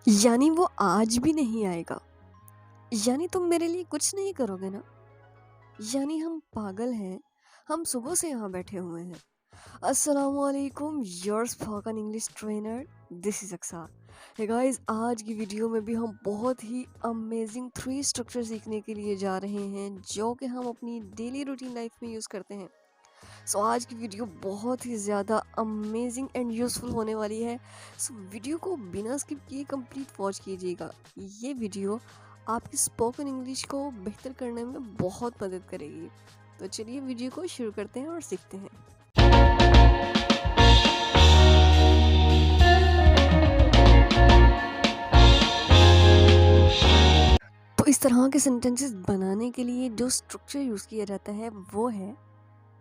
यानी वो आज भी नहीं आएगा। यानी तुम मेरे लिए कुछ नहीं करोगे ना। यानी हम पागल हैं। हम सुबह से यहाँ बैठे हुए हैं। अस्सलामुअलैकुम, your spoken English trainer, this is Aqsa. Hey guys, आज की वीडियो में भी हम बहुत ही अमेजिंग 3 स्ट्रक्चर सीखने के लिए जा रहे हैं जो कि हम अपनी डेली रूटीन लाइफ में यूज़ करते हैं। सो आज की वीडियो बहुत ही ज़्यादा अमेजिंग एंड यूज़फुल होने वाली है। सो वीडियो को बिना स्किप किए कंप्लीट वॉच कीजिएगा। ये वीडियो आपकी स्पोकन इंग्लिश को बेहतर करने में बहुत मदद करेगी। तो चलिए वीडियो को शुरू करते हैं और सीखते हैं। तो इस तरह के सेंटेंसेस बनाने के लिए जो स्ट्रक्चर यूज़ किया जाता है वो है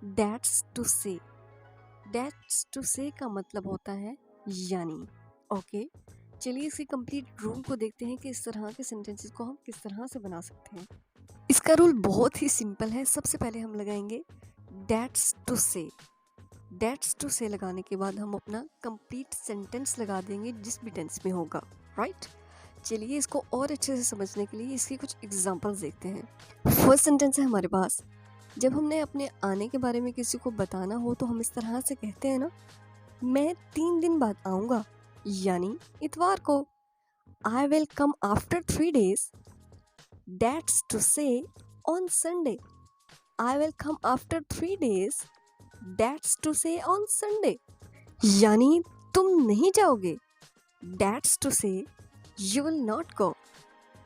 दैट्स टू से। दैट्स टू से का मतलब होता है यानी। ओके, चलिए इसकी कंप्लीट रूल को देखते हैं कि इस तरह के सेंटेंसेस को हम किस तरह से बना सकते हैं। इसका रूल बहुत ही सिंपल है। सबसे पहले हम लगाएंगे दैट्स टू से। दैट्स टू से लगाने के बाद हम अपना कंप्लीट सेंटेंस लगा देंगे जिस भी टेंस में होगा, राइट। चलिए इसको और अच्छे से समझने के लिए इसकी कुछ एग्जांपल्स देखते हैं। फर्स्ट सेंटेंस है हमारे पास, जब हमने अपने आने के बारे में किसी को बताना हो तो हम इस तरह से कहते हैं ना, मैं 3 दिन बाद आऊँगा, यानी इतवार को। I will come after 3 days, that's to say on Sunday. I will come after 3 days, that's to say on Sunday. यानी तुम नहीं जाओगे, that's to say you will not go.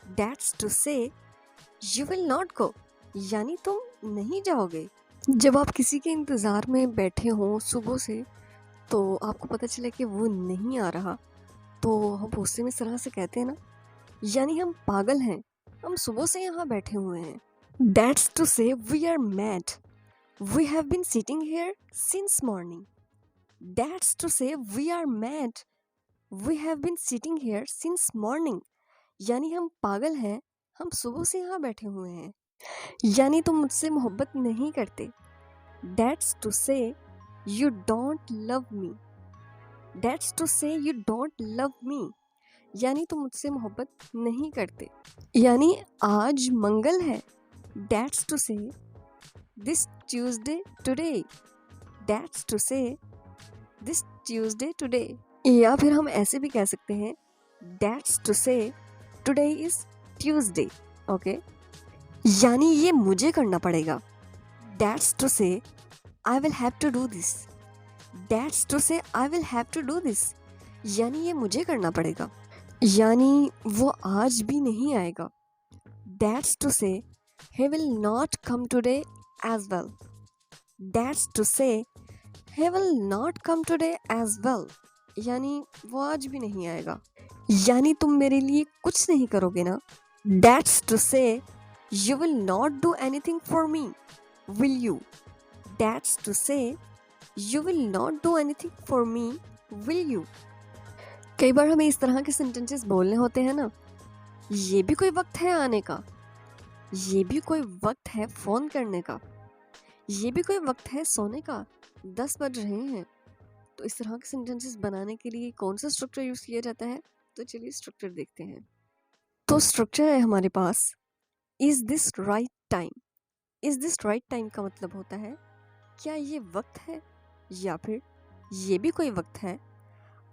That's to say you will not go, यानी तुम नहीं जाओगे। जब आप किसी के इंतज़ार में बैठे हों सुबह से, तो आपको पता चले कि वो नहीं आ रहा, तो हम गुस्से में इस तरह से कहते हैं ना, यानी हम पागल हैं। हम सुबह से यहाँ बैठे हुए हैं। That's to say we are mad, we have been sitting here since morning. That's to say we are mad, we have been sitting here since morning. यानी हम पागल हैं, हम सुबह से यहाँ बैठे हुए हैं। यानी तुम मुझसे मोहब्बत नहीं करते। That's to say you don't love me. That's to say you don't love me, यानी तुम मुझसे मोहब्बत नहीं करते। यानी आज मंगल है, that's to say this Tuesday today. That's to say this Tuesday today. या फिर हम ऐसे भी कह सकते हैं, that's to say today is Tuesday. Okay, यानी ये मुझे करना पड़ेगा। That's to say I will have to do this. That's to say I will have to do this, यानी ये मुझे करना पड़ेगा। यानी वो आज भी नहीं आएगा। दैट्स टू से he will not come today as well. That's to say he will not come today as well, यानी वो आज भी नहीं आएगा। यानी तुम मेरे लिए कुछ नहीं करोगे ना। That's to say you will not do anything for me, will you? That's to say you will not do anything for me, will you? कई बार हमें इस तरह के सेंटेंसेस बोलने होते हैं ना, ये भी कोई वक्त है आने का, ये भी कोई वक्त है फ़ोन करने का, ये भी कोई वक्त है सोने का, 10 बज रहे हैं। तो इस तरह के सेंटेंसेस बनाने के लिए कौन सा स्ट्रक्चर यूज़ किया जाता है, तो चलिए स्ट्रक्चर देखते हैं। तो स्ट्रक्चर है हमारे पास, is this right time. Is this right time का मतलब होता है, क्या ये वक्त है, या फिर ये भी कोई वक्त है।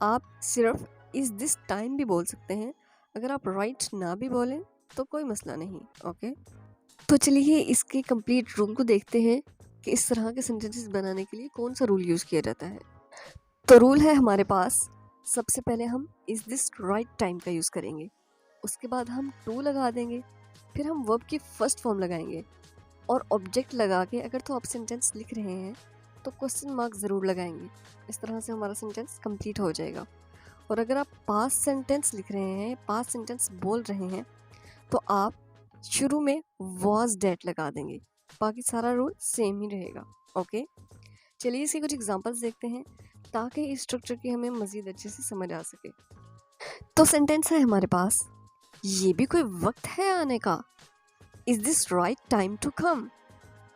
आप सिर्फ इज़ दिस टाइम भी बोल सकते हैं। अगर आप राइट ना भी बोलें तो कोई मसला नहीं। ओके, तो चलिए इसके कंप्लीट रूल को देखते हैं कि इस तरह के सेंटेंसेस बनाने के लिए कौन सा रूल यूज़ किया जाता है। तो रूल है हमारे पास, सबसे पहले हम इज़ दिस राइट टाइम का यूज़ करेंगे, उसके बाद हम टू लगा देंगे, फिर हम वर्ब की फर्स्ट फॉर्म लगाएंगे और ऑब्जेक्ट लगा के अगर तो आप सेंटेंस लिख रहे हैं तो क्वेश्चन मार्क ज़रूर लगाएंगे। इस तरह से हमारा सेंटेंस कंप्लीट हो जाएगा। और अगर आप पास्ट सेंटेंस लिख रहे हैं, पास्ट सेंटेंस बोल रहे हैं, तो आप शुरू में वॉज डेट लगा देंगे। बाकी सारा रूल सेम ही रहेगा। ओके, चलिए इसके कुछ एग्जांपल्स देखते हैं ताकि इस स्ट्रक्चर की हमें मज़ीद अच्छे से समझ आ सके। तो सेंटेंस है हमारे पास, ये भी कोई वक्त है आने का, is this right time to come,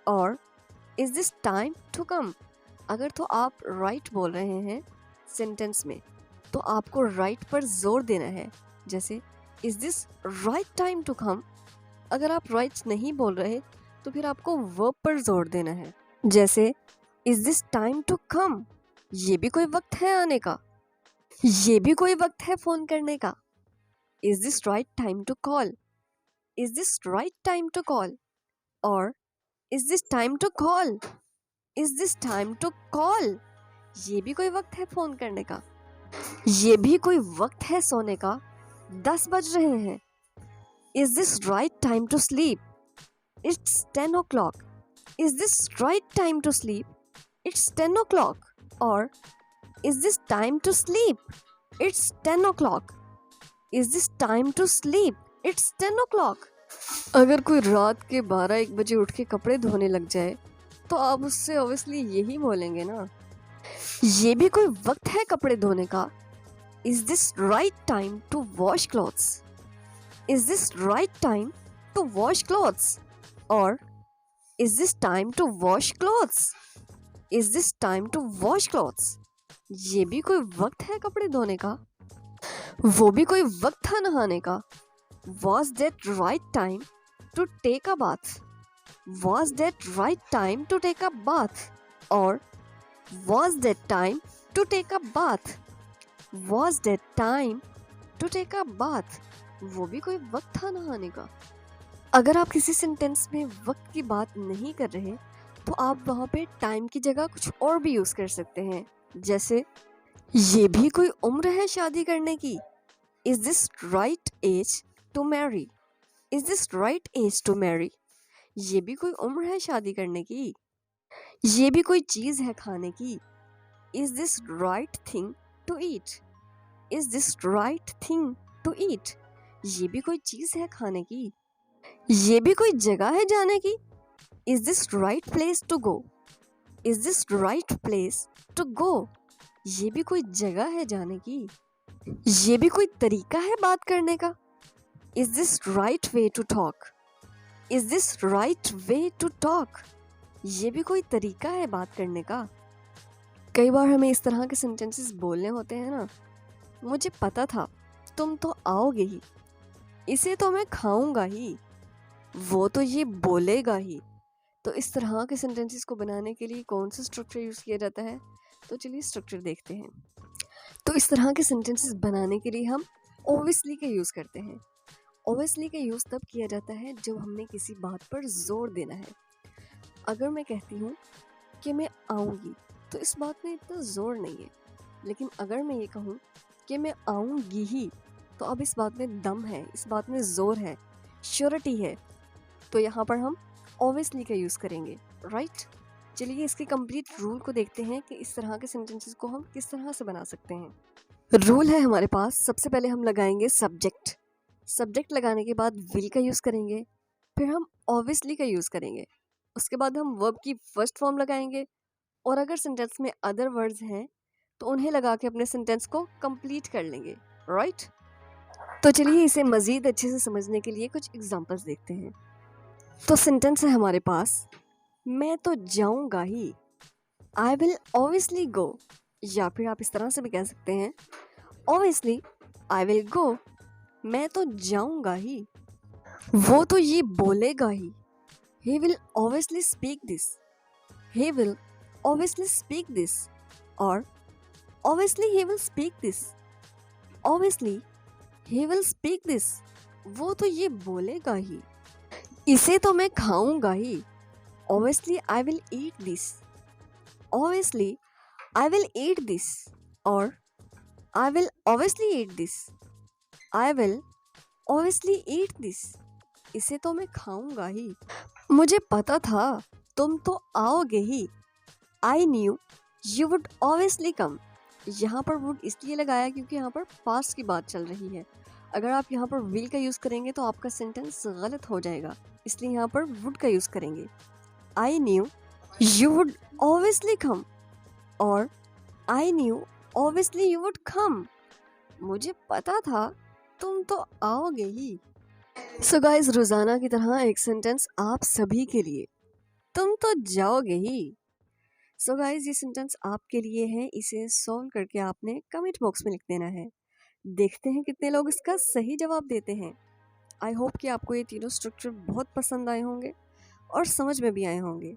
और is this time to come. अगर तो आप राइट बोल रहे हैं सेंटेंस में, तो आपको राइट पर जोर देना है, जैसे is this right time to come. अगर आप राइट नहीं बोल रहे तो फिर आपको वर्ब पर जोर देना है। जैसे is this time to come, ये भी कोई वक्त है आने का, ये भी कोई वक्त है फोन करने का। Is this right time to call, is this right time to call, और is this time to call, is this time to call, ये भी कोई वक्त है फोन करने का, ये भी कोई वक्त है सोने का, 10 बज रहे हैं। Is this right time to sleep, it's 10 o'clock। Is this right time to sleep, it's 10 o'clock, और is this time to sleep, it's 10 o'clock। Is this time to sleep, it's 10 o'clock। अगर कोई रात के 12-1 बजे उठ के कपड़े धोने लग जाए तो आप उससे ऑब्वियसली यही बोलेंगे ना, ये भी कोई वक्त है कपड़े धोने का। Is this right time to wash clothes, is this right time to wash clothes, और is this time to wash clothes, is this time to wash clothes, ये भी कोई वक्त है कपड़े धोने का, वो भी कोई वक्त था नहाने का। Was that right time to take a bath? Was that right time to take a bath? Or was that time to take a bath? Was that time to take a bath? वो भी कोई वक्त था नहाने का। अगर आप किसी सेंटेंस में वक्त की बात नहीं कर रहे तो आप वहाँ पे टाइम की जगह कुछ और भी यूज़ कर सकते हैं। जैसे ये भी कोई उम्र है शादी करने की। Is this right age to marry? Is this right age to marry? ये भी कोई उम्र है शादी करने की। ये भी कोई चीज़ है खाने की। Is this right thing to eat? Is this right thing to eat? ये भी कोई चीज़ है खाने की। ये भी कोई जगह है जाने की। Is this right place to go? Is this right place to go? ये भी कोई जगह है जाने की। ये भी कोई तरीका है बात करने का। Is this right way to talk? Is this right way to talk? ये भी कोई तरीका है बात करने का। कई बार हमें इस तरह के सेंटेंसेस बोलने होते हैं ना, मुझे पता था तुम तो आओगे ही, इसे तो मैं खाऊंगा ही, वो तो ये बोलेगा ही। तो इस तरह के सेंटेंसेस को बनाने के लिए कौन सा स्ट्रक्चर यूज़ किया जाता है, तो चलिए स्ट्रक्चर देखते हैं। तो इस तरह के सेंटेंसेस बनाने के लिए हम ऑब्वियसली का यूज़ करते हैं। ऑब्वियसली का यूज़ तब किया जाता है जब हमने किसी बात पर जोर देना है। अगर मैं कहती हूँ कि मैं आऊँगी तो इस बात में इतना ज़ोर नहीं है, लेकिन अगर मैं ये कहूँ कि मैं आऊँगी ही तो अब इस बात में दम है, इस बात में ज़ोर है, श्योरिटी है। तो यहाँ पर हम ऑब्वियसली का यूज़ करेंगे, राइट। चलिए इसके कंप्लीट रूल को देखते हैं कि इस तरह के सेंटेंसेस को हम किस तरह से बना सकते हैं। रूल है हमारे पास, सबसे पहले हम लगाएंगे सब्जेक्ट। सब्जेक्ट लगाने के बाद विल का यूज़ करेंगे, फिर हम ऑब्वियसली का यूज़ करेंगे, उसके बाद हम वर्ब की फर्स्ट फॉर्म लगाएंगे, और अगर सेंटेंस में अदर वर्ड्स हैं तो उन्हें लगा के अपने सेंटेंस को कंप्लीट कर लेंगे, राइट। तो चलिए इसे मज़ीद अच्छे से समझने के लिए कुछ एग्जांपल्स देखते हैं। तो सेंटेंस है हमारे पास, मैं तो जाऊंगा ही, आई विल ऑब्वियसली गो, या फिर आप इस तरह से भी कह सकते हैं, ऑब्वियसली आई विल गो, मैं तो जाऊंगा ही, वो तो ये बोलेगा ही, he will obviously speak this, he will obviously speak this, और obviously he will speak this, obviously he will speak this, वो तो ये बोलेगा ही, इसे तो मैं खाऊंगा ही, obviously I will eat this, obviously I will eat this, और I will obviously eat this, I will obviously eat this, इसे तो मैं खाऊंगा ही, मुझे पता था तुम तो आओगे ही, I knew you would obviously come। यहाँ पर would इसलिए लगाया क्योंकि यहाँ पर पास्ट की बात चल रही है। अगर आप यहाँ पर will का यूज़ करेंगे तो आपका सेंटेंस गलत हो जाएगा, इसलिए यहाँ पर would का यूज़ करेंगे। I knew you would obviously come, और I knew obviously you would come। मुझे पता था तुम तो आओगे ही। सो गाइस, रोज़ाना की तरह एक सेंटेंस आप सभी के लिए, तुम तो जाओगे ही। सो गाइस, ये सेंटेंस आपके लिए है, इसे सॉल्व करके आपने कमेंट बॉक्स में लिख देना है। देखते हैं कितने लोग इसका सही जवाब देते हैं। आई होप कि आपको ये तीनों स्ट्रक्चर बहुत पसंद आए होंगे और समझ में भी आए होंगे।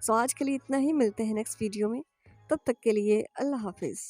सो आज के लिए इतना ही, मिलते हैं नेक्स्ट वीडियो में। तब तक के लिए अल्लाह हाफिज़।